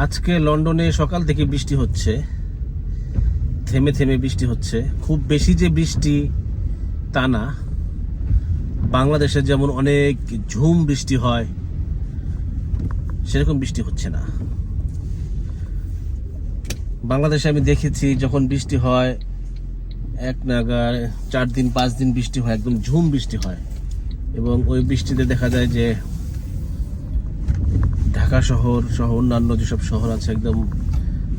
আজকে লন্ডনে সকাল থেকে বৃষ্টি হচ্ছে, থেমে থেমে বৃষ্টি হচ্ছে। খুব বেশি যে বৃষ্টি তা না, বাংলাদেশে যেমন অনেক ঝুম বৃষ্টি হয় সেরকম বৃষ্টি হচ্ছে না। বাংলাদেশে আমি দেখেছি যখন বৃষ্টি হয় এক নাগাড় 4 দিন 5 দিন বৃষ্টি হয়, একদম ঝুম বৃষ্টি হয়, এবং ওই বৃষ্টিতে দেখা যায় যে ঢাকা শহর সহ অন্যান্য যেসব শহর আছে একদম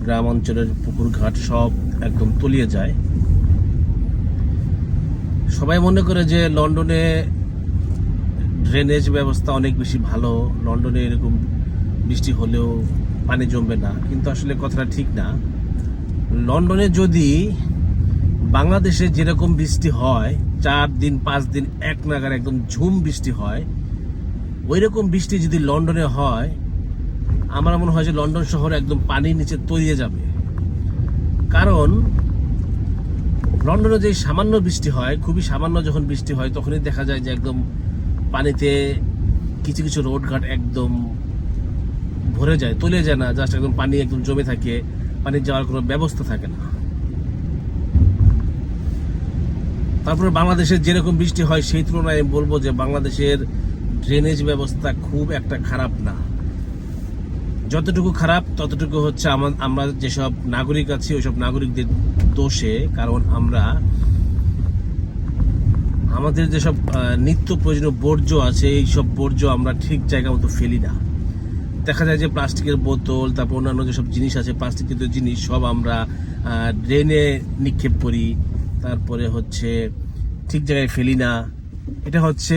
গ্রাম অঞ্চলের পুকুর ঘাট সব একদম তলিয়ে যায়। সবাই মনে করে যে লন্ডনে ড্রেনেজ ব্যবস্থা অনেক বেশি ভালো, লন্ডনে এরকম বৃষ্টি হলেও পানি জমবে না, কিন্তু আসলে কথাটা ঠিক না। লন্ডনে যদি বাংলাদেশে যেরকম বৃষ্টি হয় 4 দিন 5 দিন এক নাগাড় একদম ঝুম বৃষ্টি হয়, ওই রকম বৃষ্টি যদি লন্ডনে হয়, আমার মনে হয় যে লন্ডন শহর একদম পানির নিচে তলিয়ে যাবে। কারণ লন্ডনে যে সামান্য বৃষ্টি হয়, খুবই সামান্য যখন বৃষ্টি হয় তখনই দেখা যায় যে একদম পানিতে কিছু কিছু রোডঘাট একদম ভরে যায়, তলিয়ে যায় না, জাস্ট একদম পানি একদম জমে থাকে, পানির যাওয়ার কোনো ব্যবস্থা থাকে না। তারপরে বাংলাদেশের যেরকম বৃষ্টি হয় সেই তুলনায় আমি বলবো যে বাংলাদেশের ড্রেনেজ ব্যবস্থা খুব একটা খারাপ না। যতটুকু খারাপ ততটুকু হচ্ছে আমরা যেসব নাগরিক আছি ওইসব নাগরিকদের দোষে। কারণ আমরা আমাদের যেসব নিত্য প্রয়োজনীয় বর্জ্য আছে এইসব বর্জ্য আমরা ঠিক জায়গা মতো ফেলি না। দেখা যায় যে প্লাস্টিকের বোতল, তারপর অন্যান্য যেসব জিনিস আছে প্লাস্টিক জাতীয় জিনিস সব আমরা ড্রেনে নিক্ষেপ করি, তারপরে হচ্ছে ঠিক জায়গায় ফেলি না। এটা হচ্ছে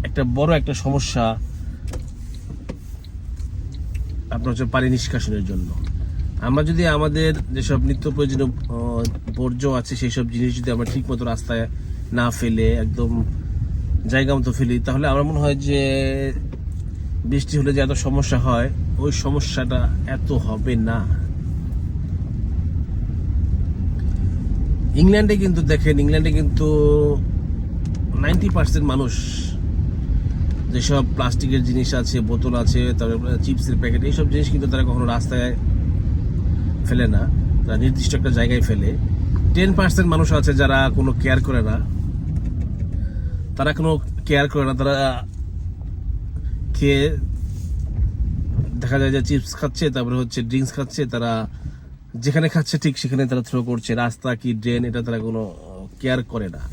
একটা বড় একটা সমস্যা আপনার হচ্ছে পানি নিষ্কাশনের জন্য। আমরা যদি আমাদের যেসব নিত্য প্রয়োজনীয় বর্জ্য আছে সেই সব জিনিস যদি আমরা ঠিক মতো রাস্তায় না ফেলে একদম জায়গা মতো ফেলি, তাহলে আমার মনে হয় যে বৃষ্টি হলে যে এত সমস্যা হয় ওই সমস্যাটা এত হবে না। ইংল্যান্ডে কিন্তু দেখেন, ইংল্যান্ডে কিন্তু 90% মানুষ যেসব প্লাস্টিকের জিনিস আছে, বোতল আছে, তারপরে চিপসের প্যাকেট, এইসব জিনিস কিন্তু তারা কখনো রাস্তায় ফেলে না, তারা নির্দিষ্ট একটা জায়গায় ফেলে। 10% মানুষ আছে যারা কোনো কেয়ার করে না, তারা খেয়ে দেখা যায় যে চিপস খাচ্ছে, তারপরে হচ্ছে ড্রিঙ্কস খাচ্ছে, তারা যেখানে খাচ্ছে ঠিক সেখানে তারা থ্রো করছে, রাস্তা কি ড্রেন এটা তারা কোনো কেয়ার করে না।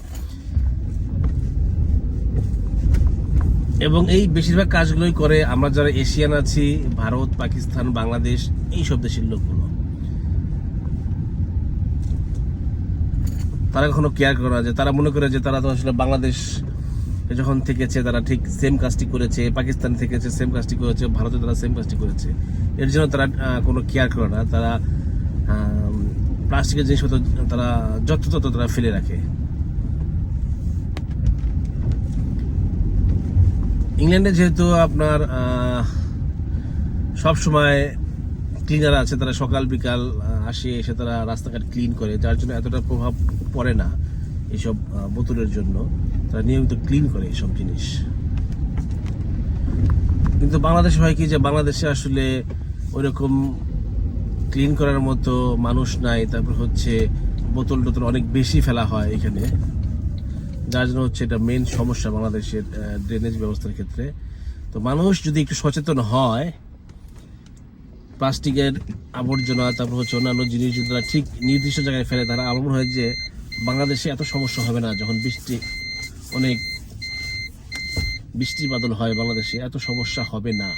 এবং এই বেশিরভাগ কাজগুলোই করে আমরা যারা এশিয়ান আছি, ভারত, পাকিস্তান, বাংলাদেশ, এইসব দেশের লোকগুলো। তারা কখনো কেয়ার করে না, যে তারা মনে করে যে তারা তো আসলে বাংলাদেশ যখন থেকেছে তারা ঠিক সেম কাজটি করেছে, পাকিস্তান থেকেছে সেম কাজটি করেছে, ভারতে তারা সেম কাজটি করেছে, এর জন্য তারা কোনো কেয়ার করে না। তারা প্লাস্টিকের জিনিসপত্র তারা যত্রতত্র তারা ফেলে রাখে। ইংল্যান্ডে যেহেতু আপনার সব সময় ক্লিনার আছে, তারা সকাল বিকাল আসে, এসে তারা রাস্তাঘাট ক্লিন করে, যার জন্য এতটা প্রভাব পড়ে না এইসব বোতলের জন্য, তারা নিয়মিত ক্লিন করে এইসব জিনিস। কিন্তু বাংলাদেশে হয় কি যে বাংলাদেশে আসলে ওইরকম ক্লিন করার মতো মানুষ নাই, তারপর হচ্ছে বোতল টোতল অনেক বেশি ফেলা হয় এখানে, যার জন্য হচ্ছে এটা মেন সমস্যা বাংলাদেশের ড্রেনেজ ব্যবস্থার ক্ষেত্রে। তো মানুষ যদি একটু সচেতন হয়, প্লাস্টিকের আবর্জনা তারপর হচ্ছে অন্যান্য জিনিস যদি তারা ঠিক নির্দিষ্ট জায়গায় ফেলে, তারা আমার মনে হয় যে বাংলাদেশে এত সমস্যা হবে না। যখন অনেক বৃষ্টি বাদল হয় বাংলাদেশে এত সমস্যা হবে না।